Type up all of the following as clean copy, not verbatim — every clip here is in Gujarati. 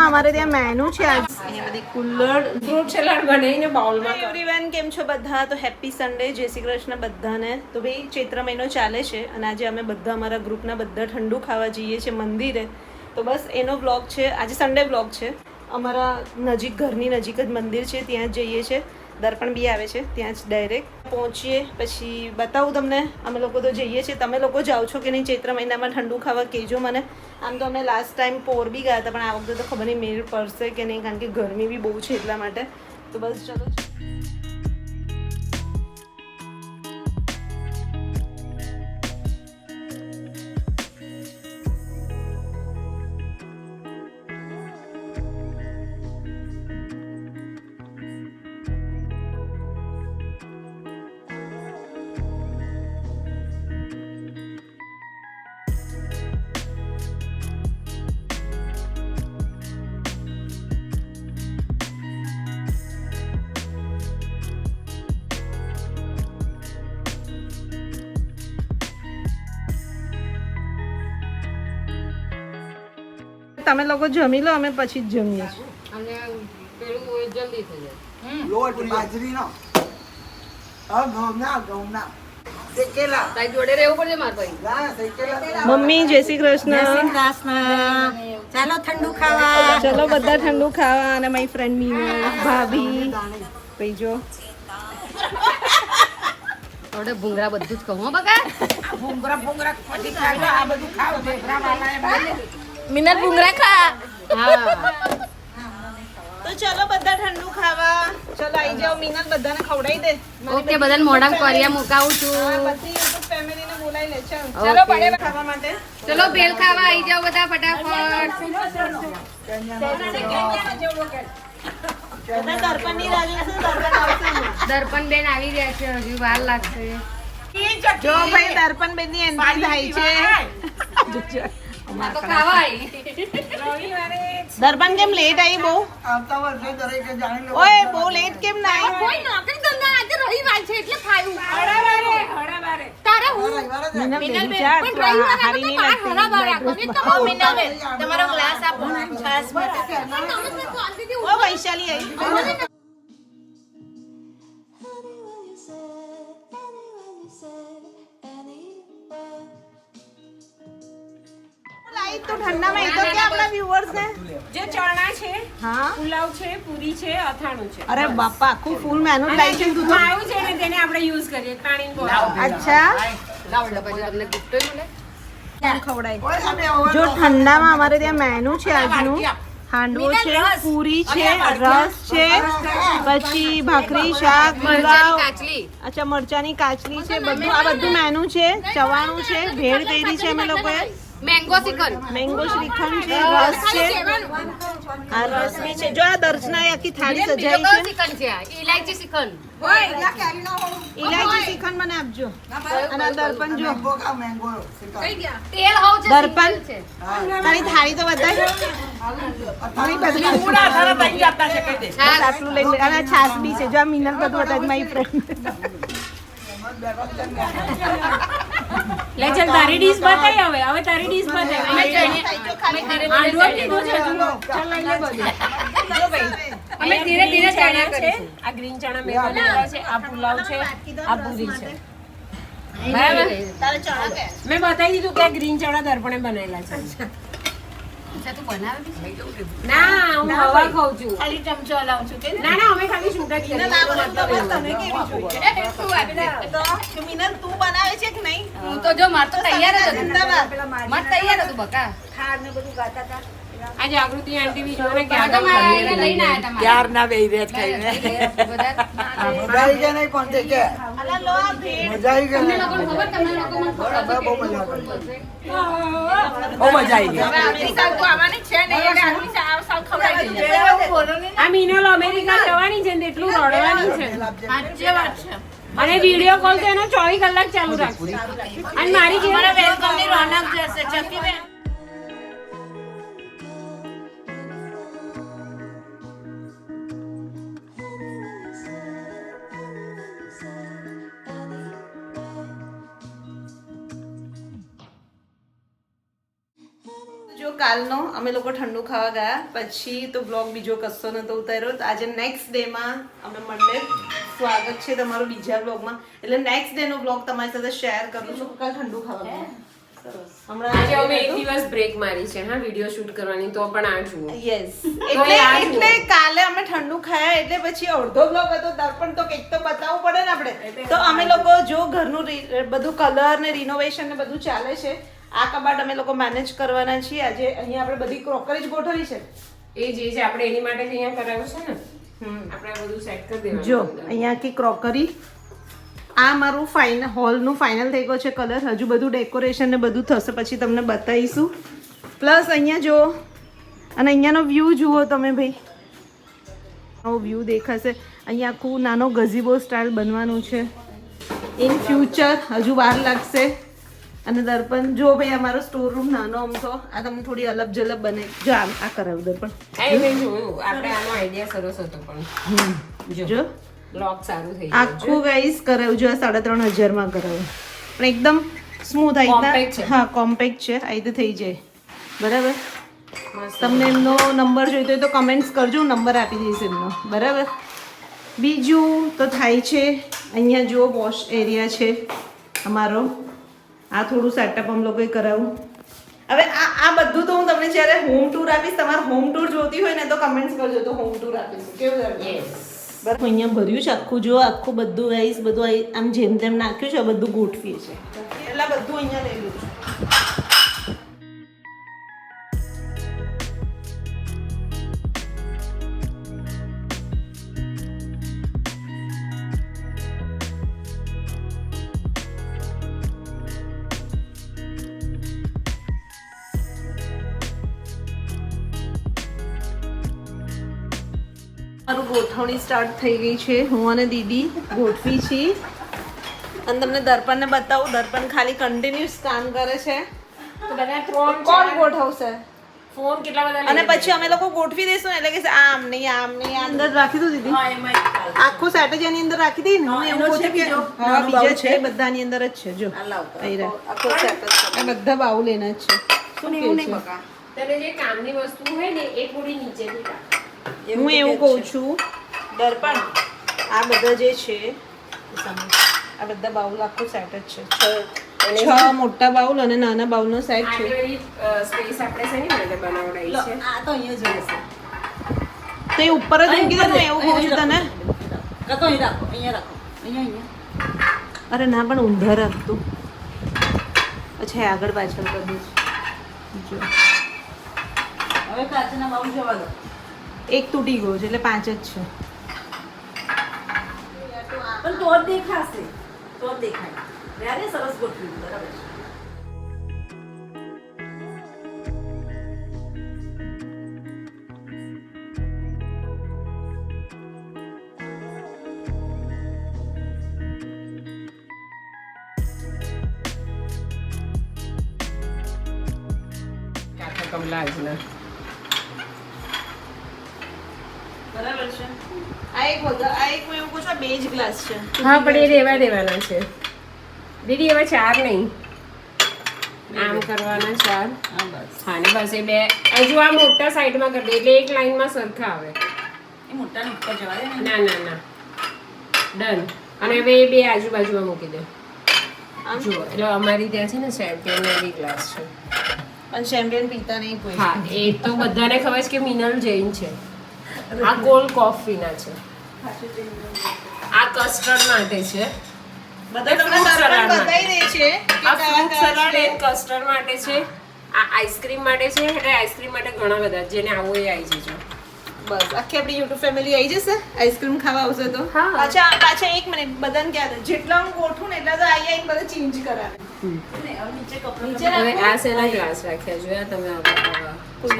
ઠંડામાં અમારે ત્યાં મેનુ છે આજ અહીંયા બધી કુલ્લડ ફ્રૂટ સલાડ બનાવીને બાઉલમાં એવરીવન કેમ છો બધા? તો હેપી સન્ડે, જય શ્રી કૃષ્ણ બધાને. તો ભાઈ ચૈત્ર મહિનો ચાલે છે અને આજે અમે બધા અમારા ગ્રુપના બધા ઠંડુ ખાવા જઈએ છીએ મંદિરે. તો બસ એનો વ્લોગ છે, આજે સન્ડે વ્લોગ છે. અમારા નજીક ઘરની નજીક જ મંદિર છે, ત્યાં જ જઈએ છીએ. દર્પણ બી આવે છે, ત્યાં જ ડાયરેક્ટ પહોંચીએ પછી બતાવું તમને. અમે લોકો તો જઈએ છીએ, તમે લોકો જાઓ છો કે નહીં ચૈત્ર મહિનામાં ઠંડુ ખાવા કહેજો મને. આમ તો અમે લાસ્ટ ટાઈમ પોર બી ગયા હતા, પણ આ વખતે તો ખબર નહીં મેળ પડશે કે નહીં, કારણ કે ગરમી બી બહુ છે એટલા માટે. તો બસ ચલો. તમે લોકો જમી લો, અમે પછી જ જમીએ છીએ. અને પેલું જલ્દી થઈ જાય. લોટ બાજરીનો ઘઉંના શેકેલા તારી જોડે રહેવું પડશે માર ભાઈ. ના શેકેલા. મમ્મી જય શ્રી કૃષ્ણ. ચાલો ઠંડુ ખાવા. ચલો બધા ઠંડુ ખાવા. અને મારી ફ્રેન્ડ મીનુ, ભાભી, ભાઈ જો થોડે ભૂંગરા બધું જ કહું હો બકા. ભૂંગરા ફટી ખાજો, આ બધું ખાવ. ભૂંગરા વાળા મિનર ભૂંગરા ખા. હા તો ચલો બધા ઠંડુ ખાવા. ચલો આવી જાઓ. મિનલ બધાને ખવડાવી દે. ઓકે, બધાને મોઢામાં કોરિયા મુકાવું છું. બધી યુટ્યુબ ફેમિલીને બોલાવી લે. ચલો ચલો પડે ખાવા માટે. ચલો ભેલ ખાવા આવી જાઓ બધા ફટાફટ. બધા દર્પણની રાહ જોશે. દર્પણ આવશે હમણાં. દર્પણ બેન આવી રહ્યા છે, હજુ વાર લાગશે. જો ભાઈ દર્પણ બેન ની એન્ટ્રી થાય છે. આ તો ખાવા આવી. દર્પણ કેમ લેટ આવી બહુ? આવતા વર્ષે દરેકે જાણી લો. ઓય બહુ લેટ કેમ ના આવી? કોઈ નોકરી ધંધા આજે રવિવાર છે એટલે ખાયું. તારે હું મિનલ બેન ચાર પણ રવિવાર હારી નહીં લાગતી. તમારો ગ્લાસ આપો છાસ માટે. ઓ વૈશાલી આવી. લાઈટ તો ઠંડામાં એ તો કે આપણા વ્યુઅર્સ ને જે ચણા છે, હા પુલાવ છે, પૂરી છે, અથાણું છે. અરે બાપા આખું ફૂલ મેનુ લાઈ છે તું તો. માવું છે ને તેને આપણે યુઝ કરીએ પાણીની બોટલ. અચ્છા લાવ એટલે પછી તમને ગિફ્ટ મળે. કેમ ખવડાય? ઓય અમે હવે જો ઠંડામાં અમારે ત્યાં મેનુ છે આજનું. હાંડવો છે, પૂરી છે, રસ છે, પછી ભાખરી, શાક, મરચાની પુલાવ, કાચલી. અચ્છા મરચાની કાચલી છે, બધું આ બધું મેનુ છે. ચવાણું છે, ભેળ કરી છે અમે લોકોએ, મેંગો શ્રીખંડ. મેંગો શ્રીખંડ છે, રસ છે, આ રસ બી છે. જો આ દર્શના આખી થાળી સજાઈ છે. શ્રીખંડ છે આ. ઇલાયચી શ્રીખંડ. ઇલાયચી શ્રીખંડ મને આપજો. અને આ દર્પણ જો મેંગો ખાવ, મેંગો શેકા. તેલ હોવ છે, દર્પણ. શ્રીખંડ છે. તારી થાળી તો બતાય. મારી બદલી બસ આટલું લઈ લે. અને આ છાસ બી છે. જો આ મિનલ બધું બતાય મારી ફ્રેન્ડ. લે ચાલ તારી ડીશ બતાય હવે. હવે તારી ડીશ બતાય. હાંડવો કીધો છે તું. ચાલ લઈ લે બધું. અમે ધીરે ધીરે ચણા કરીશું. આ ગ્રીન ચણા મેં બનાવ્યા છે, આ પુલાવ છે, આ પૂરી છે. બરાબર? મેં બતાવી દીધું કે આ ગ્રીન ચણા દર્પણે બનાવેલા છે. ના હું હવા ખાઉં છું. ખાલી ચમચો હલાવું છું કે ના ના અમે ખાલી શૂટ જ કરીએ. તને કેવી જોઈએ? તો મિનલ તું બનાવે છે કે નહીં? હું તો જો માર તો તૈયાર જ હતું. જિંદાબાદ. માર તૈયાર હતું બકા. ખાર ને બધું ગાતા હતા. આ જાગૃતિ આંટી બી જોને કે આ તો મારા એને લઈને આયા તમારે. ક્યારના બેહી રહ્યા છે ખાઈને. બધા મજા આવી ગયા નહીં પણ તે કે અલા લો આ ભેળ. મજા આવી ગઈ ને? લોકોને ખબર તમને લોકોને બરાબર, બહુ મજા આવી. ખબર. બહુ મજા આવી ગઈ. અમેરિકા તો આવવાની છે ને એટલે આટલી સાવ ખવડાવી દીધી. આ મિનલ અમેરિકા જવાની છે ને એટલું રડવાની છે. સાચી વાત છે. અને વિડિયો કોલ તો એનો 24 કલાક ચાલુ રાખશે. અને મારી તમારા ઘેર વેલકમ ની રોનક જશે ચકી બેન. કાલનો અમે લોકો ઠંડુ ખાવા ગયા પછી તો બ્લોગ બીજો કશો નતો ઉતાર્યો. તો આજે નેક્સ્ટ ડેમાં અમે મંડે સ્વાગત છે તમારું બીજા બ્લોગમાં. એટલે નેક્સ્ટ ડેનો બ્લોગ તમારી સાથે શેર કરું છું. કાલ ઠંડુ ખાવા ગયા. આજે અમે એક દિવસ બ્રેક મારી છે હા વિડિયો શૂટ કરવાની તો પણ આ જુઓ યસ એટલે કાલે અમે ઠંડુ ખાયા એટલે પછી અડધો બ્લોગ હતો દર્પણ તો કંઈક તો બતાવવું પડે ને આપણે. તો અમે લોકો જો ઘરનું બધું કલર ને રિનોવેશન ને બધું ચાલે છે. આ કબાટ અમે લોકો મેનેજ કરવાના છીએ. આજે અહીંયા આપણે બધી ક્રોકરી ગોઠવી છે એ જે છે આપણે એની માટે જ અહીંયા કરાવ્યું છે ને આપણે આ બધું સેટ કરી દેવાનું. જો અહીંયા આખી ક્રોકરી આ મારું ફાઇનલ હોલનું ફાઇનલ થઈ ગયો છે કલર. હજુ બધું ડેકોરેશન ને બધું થશે પછી તમને બતાવીશું. પ્લસ અહીંયા જો અને અહીંયાનો વ્યૂ જુઓ તમે ભાઈ. આવો વ્યૂ દેખાશે. અહીંયા આખું નાનો ગઝીબો સ્ટાઇલ બનવાનું છે. ઇન ફ્યુચર હજુ વાર લાગશે. અને દર્પણ જો ભાઈ અમારો સ્ટોર રૂમ નાનો આમતો આ તમને થોડી અલગ જલબ બને. જો આ કરાવ્યું દર્પણ. જોયું આપણે આનો આઈડિયા સરસ હતો પણ જો લોક સારું થઈ આખું ગાઈસ કરાવ્યું જો 3,500 માં કરાવ્યું. પણ એકદમ સ્મૂથ Compact છે. હા કોમ્પેક્ટ છે. આ રીતે થઈ જાય બરાબર. તમને એમનો નંબર જોઈતો હોય તો કમેન્ટ્સ કરજો. હું નંબર આપી દઈશ એમનો બરાબર. બીજું તો થાય છે અહીંયા જો વોશ એરિયા છે અમારો. આ થોડું સેટઅપ અમે લોકોએ કરાવું. હવે આ બધું તો હું તમને જ્યારે હોમ ટૂર આપીશ. તમારે હોમ ટૂર જોતી હોય ને તો કમેન્ટ્સ કરજો તો હોમ ટૂર આપીશું. કેવું લાગે? બરાબર. અહીંયા ભર્યું છે આખું. જો આખું બધું આઈસ બધું આમ જેમ તેમ નાખ્યું છે. બધું ગોઠવીએ છે એટલે બધું અહીંયા લઈ લીધું. મારું ગોઠવણી સ્ટાર્ટ થઈ ગઈ છે. હું અને દીદી ગોઠવી છીએ અને તમને દર્પણને બતાવું. દર્પણ ખાલી કન્ટિન્યુઅસ કામ કરે છે. તો બધા ત્રણ કોણ ગોઠવશે? ફોન કેટલા બધા અને પછી અમે લોકો ગોઠવી દઈશું ને એટલે કે આમ નહીં આમ નહીં આ અંદર રાખી દઉં દીદી. આખું સેટ જ એની અંદર રાખી દઈ ને. હું એવું પોતે કે હા બીજા છે બધાની અંદર જ છે. જો આખો સેટ જ છે. આ બધા બાઉલ એના જ છે. શું કહે છે? તને જે કામની વસ્તુ હોય ને એ થોડી નીચેથી રાખ. હું એવું કહું છું દર્પણ આ બધા જે છે આ બધા બાઉલ આખું સેટ જ છે. 6 મોટા બાઉલ અને નાના બાઉલનો સેટ છે. સ્પેસ આપણે શેની માટે બનાવડાવી છે આ તો અહીંયા જ રહેશે. તો એ ઉપર જ મૂકી દે. એવું કહું છું તને. કાં તો અહીં રાખો, અહીંયા રાખો. અહીંયા. અરે ના પણ ઊંધા રાખતું. અચ્છા આગળ પાછળ કરી દઈશ. જો હવે કાચના બાઉલ જવા દો. એક તૂટી ગયો છે એટલે 5 જ છે. પણ તો જ દેખાશે. તો જ દેખાય. ત્યારે સરસ ગોઠવ્યું બરાબર છે. કાકા કમલા આજના બરાબર છે. આ એક હું એવું કહું છું આ 2 જ ગ્લાસ છે. હા પણ એ રેવા દેવાના છે દીદી. એવા 4 નહીં આમ કરવાના 4. હા બસ. હા ને બસ એ 2 હજુ આ મોટા સાઈડમાં કરી દે એટલે એક લાઈનમાં સરખા આવે. એ મોટાની ઉપર જવા દે ને. ના ના ના ડન. અને હવે એ 2 આજુબાજુમાં મૂકી દે. જુઓ એટલે અમારી ત્યાં છે ને ચેમ્પિયન એવી ગ્લાસ છે. પણ ચેમ્પિયન પીતા નહીં કોઈ. હા એ તો બધાને ખબર છે કે મિનરલ જૈન છે. આ કોલ્ડ કોફીના છે. આ કસ્ટર્ડ માટે છે. બધા તમને દર્પણ બતાવી દે છે કે આ કયા ફ્રૂટ કયા સલાડ છે. એન્ડ કસ્ટર્ડ માટે છે. આ આઈસ્ક્રીમ માટે છે. એટલે આઈસ્ક્રીમ માટે ઘણા બધા જેને આવું એ આવી જજો. બસ આખી આપણી યુટ્યુબ ફેમિલી આવી જશે આઈસ્ક્રીમ ખાવા આવશે તો. હા. પાછા 1 મિનિટ બધાને ક્યાં દે જેટલા હું ગોઠવું ને એટલા તો આવીને બધા ચેન્જ કરાવે. નીચે કપડું નીચે હવે રાખો. આ શેના ગ્લાસ રાખ્યા જોયા તમે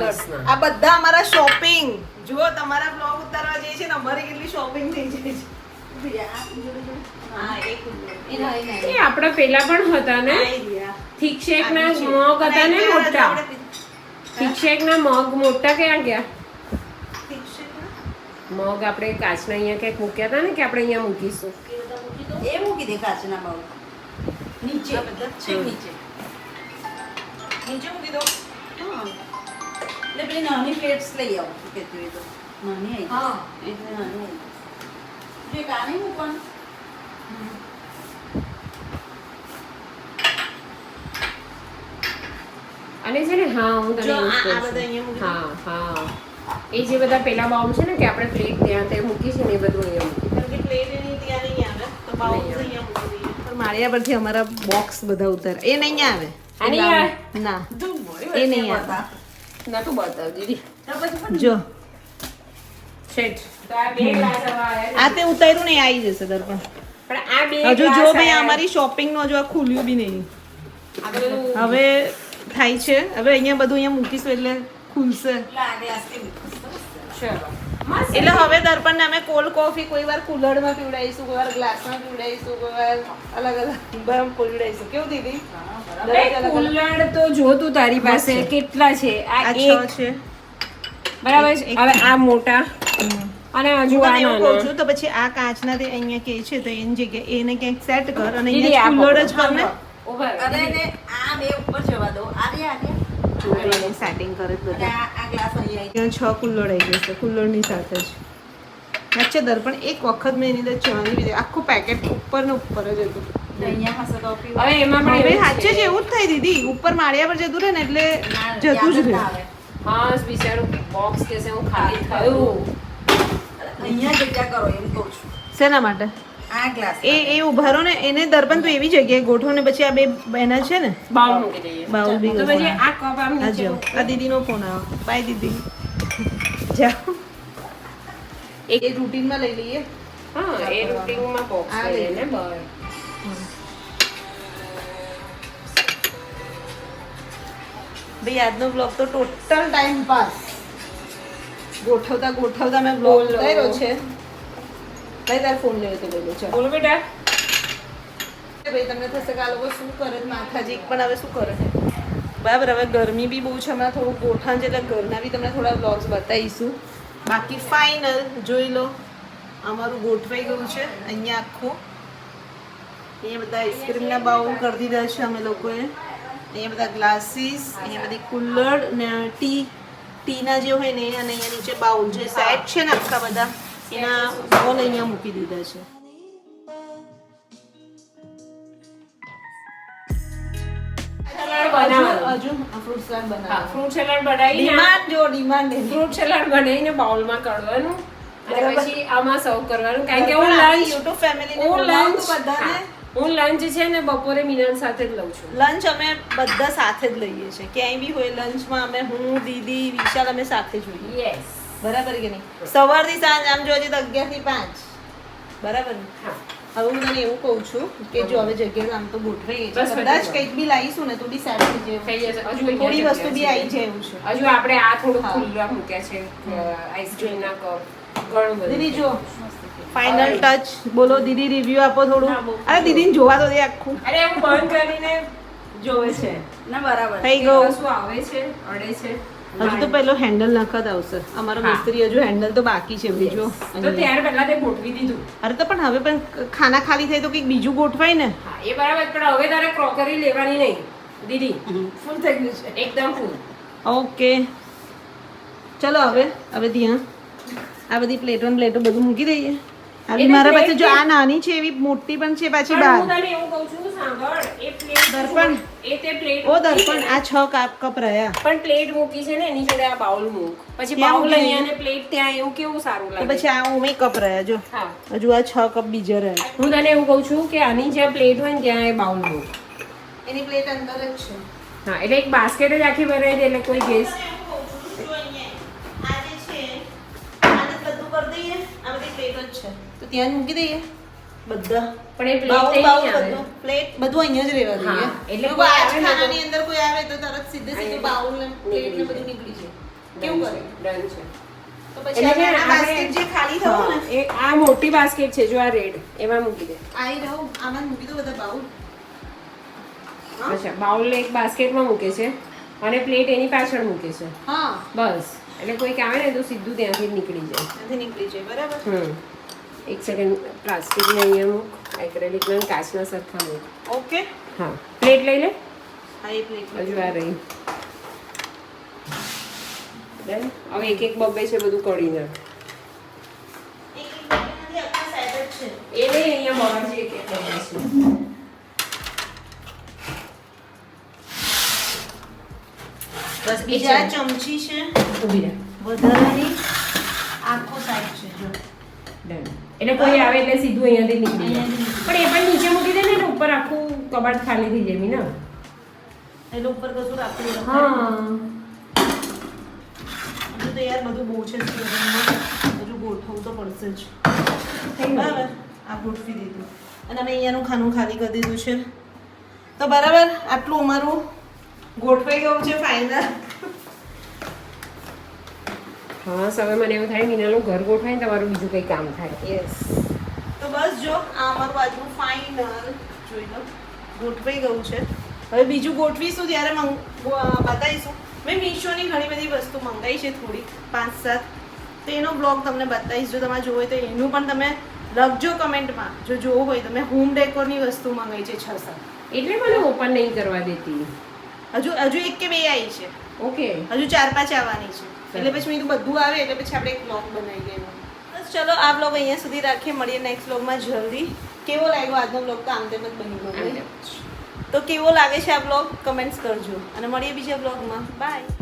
છાસના. આ બધા અમારા શોપિંગ જુઓ. તમારા બ્લોગ ઉતારવા જઈએ છે ને અમારી કેટલી શોપિંગ થઈ જાય છે. હા એક એ આપણા પેલા પણ હતા ને થીક શેક ના મગ હતા ને મોટા. થીક શેક ના મગ મોટા ક્યાં ગયા? મગ આપણે કાચના અહીંયા ક્યાંક મૂક્યા હતા ને કે આપણે અહીંયા મૂકીશું. એ મૂકી દે કાચના બાઉલ નીચે. આ બધા છેક નીચે. નીચે મૂકી દો. હા. એટલે પેલી નાની પ્લેટ્સ લઈ આવો શું કહેતી હોય તો નાની આવી હા. એટલે નાની આવી જો એક આ નહીં મૂકવાનું અને છે ને હા હું તને જો એવું આ કહું બધા છું. અહીંયા મૂકી હા હા એ જે બધા પેલા બાઉલ છે ને કે આપણે પ્લેટ ત્યાં તે મૂકી છે ને એ બધું અહીંયા મૂકી. કારણ કે પ્લેટ એની ત્યાં નહીં આવે તો બાઉલ અહીંયા મૂકી દઈએ પણ માળિયા પરથી અમારા બોક્સ બધા ઉતાર એ નહીં આવે આ નહીં આવે? ના તું મોડી એ નહીં વચ્ચે આવે. બતા. નતું બતાવ દીદી તો પછી પણ જો શેટ તો આ બે ગ્લાસ હવે આયા આ તે ઉતાર્યું ને એ આવી જશે દર્પણ પણ આ બે હજુ glass જો ભાઈ આયા. અમારી શોપિંગ નો હજુ આ ખુલ્યું બી નહીં આ બધું હવે થાય છે હવે અહીંયા બધું અહીંયા મૂકીશું એટલે ખુલશે લાગે આસ્તી ચલો મસ્ત એટલે હવે દર્પણને અમે કોલ્ડ કોફી કોઈ વાર કુલરમાં પીવડાવીશું કોઈ વાર ગ્લાસમાં પીવડાવીશું કોઈ વાર અલગ અલગ ગરમ પીવડાવીશું કેવું દીદી દરેક અલગ અલગ કુલ્લડ તો જો તું તારી પાસે મસ્ત છે. કેટલા છે આ આ એક 6 છે બરાબર છે એક- હવે આ મોટા અને હજુ હું આ તને એવું કહું નાના છું તો પછી આ કાચના તે અહીંયા કે છે તો એની જગ્યાએ એને ક્યાંક સેટ કર અને દીદી, આ અહીંયા કુલર જ પકડો. કર ને ઉભા રહો. અરે ને આ બે ઉપર જવા દો આ સેટિંગ કરે જ અને બધા આ ગ્લાસ અહીંયા ત્યાં 6 કુલ્લડ આવી જશે કુલ્લડની સાથે જ વચ્ચે દર્પણ એક વખત મેં એની અંદર ચાની લીધી આખું પેકેટ ઉપર ને ઉપર જ હતું અહીંયા હશે તો પીવું. હવે એમાં પણ હવે એવું સાચે જ એવું જ થાય દીદી ઉપર માળિયા પર જતું રહે ને એટલે ના, જતું જ યાદ રહે ના આવે. હા બિચારું બોક્સ કે છે હું ખાલી થયું અહીંયા જગ્યા કરો એમ કહું છું શેના માટે આ ગ્લાસ એ ઉભા રહો ને એને દર્પણ તો એવી જગ્યાએ ગોઠવો ને પછી આ બે એના છે ને બાઉલ મૂકી દઈએ બાઉલ બી તો પછી આ કપ આમ આ નીચે જો આ દીદીનો ફોન આવ્યો બાય દીદી જાઓ એક રૂટીનમાં લઈ લઈએ હા એ રૂટિંગમાં બોક્સ આ લઈએ લઈએ. ને બહાર ભાઈ આજનો બ્લોગ તો ટોટલ ટાઈમ પાસ ગોઠવતા ગોઠવતા મેં બ્લોગ બોલો. ઉતાર્યો છે ભાઈ તાર ફોન લેવો તો બોલો ચાલ બોલો બેટા ભાઈ તમને થશે કે આ લોકો શું કરે છે માથાજી પણ હવે શું કરે બરાબર હવે ગરમી બી બહુ છે હમણાં થોડું ગોઠણ છે એટલે ઘરના બી તમને થોડા બ્લોગ્સ બતાવીશું બાકી ફાઇનલ જોઈ લો અમારું ગોઠવાઈ ગયું છે અહીંયા આખું અહીંયા બધા આઈસ્ક્રીમના બાઉલ કરી દીધા છે અમે લોકોએ અહીંયા બધા ગ્લાસીસ અહીંયા બધી કુલ્લડ ને ટીના જે હોય ને એ અને અહીંયા નીચે બાઉલ જે સેટ છે ને આખા બધા એના બોલ અહીંયા મૂકી દીધા છે હજુ ફ્રૂટ સલાડ બનાવવાનું ફ્રૂટ સલાડ બનાવીને ડિમાન્ડ જો ડિમાન્ડ ફ્રૂટ સલાડ બનાવીને બાઉલમાં કાઢવાનું અને બરાબર. પછી આમાં સર્વ કરવાનું કારણ કે હું લંચ યુટ્યુબ ફેમિલીને હું બોલાવું લંચ છું બધાને હું લંચ છે ને બપોરે મિલન સાથે જ લઉં છું લંચ અમે બધા સાથે જ લઈએ છીએ ક્યાંય બી હોય લંચમાં અમે હું દીદી વિશાલ અમે સાથે જ હોઈએ યસ બરાબર કે નહીં સવારથી સાંજ આમ જોજે તો 11 થી 5 બરાબર ને હા હવે હું તને એવું કહું છું કે જો હવે જગ્યા આમ તો ગોઠવાઈ ગઈ બસ છે પતી કદાચ ગયું. કંઈક બી લાવીશું ને તો બી સેટ થઈ થઈ જાય જશે હજુ થોડી અહીંયા વસ્તુ બી જગ્યા આવી જાય એવું છે છે. હજુ આપણે આ થોડું હા. ખુલ્લા મૂક્યા છે આઈસ્ક્રીમના કપ ઘણું બધું દીદી જો ફાઇનલ ટચ બોલો દીદી રિવ્યુ આપો થોડું ના, બહુ અરે દીદીને જોવા તો દે આખું અરે હું બંધ કરીને જોવે છે ના બરાબર થઈ કે ગયું કશું આવે છે અડે છે હજુ તો પેલો હેન્ડલ નખત આવશે અમારો હા. મિસ્ત્રી હજુ હેન્ડલ તો બાકી છે બીજો તો ત્યાર પહેલા તે ગોઠવી દીધું અરે તો પણ હવે પણ ખાના ખાલી થાય તો કંઈક બીજું ગોઠવાય ને હા એ બરાબર પણ હવે તારે ક્રોકરી લેવાની નહીં દીદી ફૂલ થઈ ગયું છે એકદમ ફૂલ ઓકે ચલો હવે ત્યાં આ બધી પ્લેટો ને પ્લેટો બધું મૂકી દઈએ આવી એટલે મારા પાસે plate જો આ નાની છે એવી મોટી પણ છે પાછી પણ હું બાર તને એવું કહું છું સાંભળ એ પ્લેટ દર્પણ. એ તે પ્લેટ ઓ દર્પણ આ 6 કપ રહ્યા પણ પ્લેટ મૂકી છે ને એની જોડે આ બાઉલ મૂક પછી ત્યાં બાઉલ મૂકી અહીંયા ને પ્લેટ ત્યાં એવું કેવું સારું તો લાગે પછી આ ઉમે કપ રહ્યા જો હા હજુ આ 6 કપ બીજા રહ્યા હું તને એવું કહું છું કે આની જ્યાં પ્લેટ હોય ને ત્યાં એ બાઉલ મૂક એની પ્લેટ અંદર જ છે હા એટલે એક બાસ્કેટ જ આખી ભરાઈ દે એટલે કોઈ ગેસ તો ત્યાં મૂકી દઈએ બધા પણ એ બાઉલ પ્લેટ બાઉલ નહીં આવે બધું પ્લેટ બધું અહીંયા જ રહેવા દઈએ હા, એટલે જો કોઈ આ આવે ને તો- ખાનાની અંદર કોઈ આવે તો તરત સીધે સીધું અહીંયા બાઉલ ને પ્લેટ ને બધું નીકળી જાય કેવું કરે ડન છે તો પછી એટલે છે ને આ આપણે- basket જે ખાલી થયું ને હા, એ આ મોટી બાસ્કેટ છે જો આ રેડ એમાં મૂકી દે આઈ રહું આમાં મૂકી દો બધા બાઉલ હા? અચ્છા બાઉલ એક બાસ્કેટમાં મૂકે છે અને પ્લેટ એની પાછળ મૂકે છે હા બસ એટલે કોઈક આવે ને તો સીધું ત્યાંથી જ નીકળી જાય ત્યાંથી નીકળી જાય બરાબર એક સેકન્ડ પ્લાસ્ટિકને અહીંયા મૂક એક્રેલિકના અને કાચના સરખા મૂક ઓકે હા પ્લેટ લઈ લે હા એ પ્લેટ હજુ આ રહી Done? હવે એક એક બબ્બે છે બધું કરી નાખ. એક નથી, આખા સેટ જ છે. એ નહીં, અહીંયા બહાર છે એક એક બબ્બે છે. બસ બીજા ચમચી છે ઊભી રાખ. વધારાની આખો સાઈડ છે જો Done. એટલે કોઈ આવે એટલે સીધું અહીંયાથી નીકળી જાય. પણ એ પણ નીચે મૂકી દે ને એટલે ઉપર આખું કબાટ ખાલી થઈ જાય મીના. એટલે ઉપર કશું રાખવું નથી. હા હજુ તો યાર બધું બહુ છે સ્ટોરેજમાં. હજુ ગોઠવવું તો પડશે જ. બરાબર આ ગોઠવી દીધું અને અમે અહીંયાનું ખાનું ખાલી કરી દીધું છે. તો બરાબર આટલું અમારું ગોઠવાઈ ગયું છે ફાઇનલ. હા હવે મને એવું થાય મીનાનું ઘર ગોઠવાય ને તમારું બીજું કંઈ કામ થાય. યસ તો બસ જો આ અમારું આજનું ફાઇનલ જોઈ લો ગોઠવાઈ ગયું છે. હવે બીજું ગોઠવીશું ત્યારે બતાવીશું. મેં મીશોની ઘણી બધી વસ્તુ મંગાવી છે થોડી 5-7 તો એનો બ્લોગ તમને બતાવીશ. જો તમારે જોવું હોય તો એનું પણ તમે લખજો કમેન્ટમાં. જો જોવું હોય તમે હોમ ડેકોરની વસ્તુ મંગાવી છે 6-7. એટલે મને ઓપન નહીં કરવા દેતી. હજુ એક કે બે આવી છે. ઓકે હજુ 4-5 આવવાની છે. એટલે પછી મેં કીધું બધું આવે એટલે પછી આપણે એક બ્લોગ બનાવી લઈએ. બસ ચલો આ બ્લોગ અહીંયા સુધી રાખીએ. મળીએ નેક્સ્ટ બ્લોગમાં જલ્દી. કેવો લાગ્યો આજનો બ્લોગ? તો આમ તેમ જ બની ગયો. તો કેવો લાગે છે આ બ્લોગ કમેન્ટ્સ કરજો અને મળીએ બીજા બ્લોગમાં. બાય.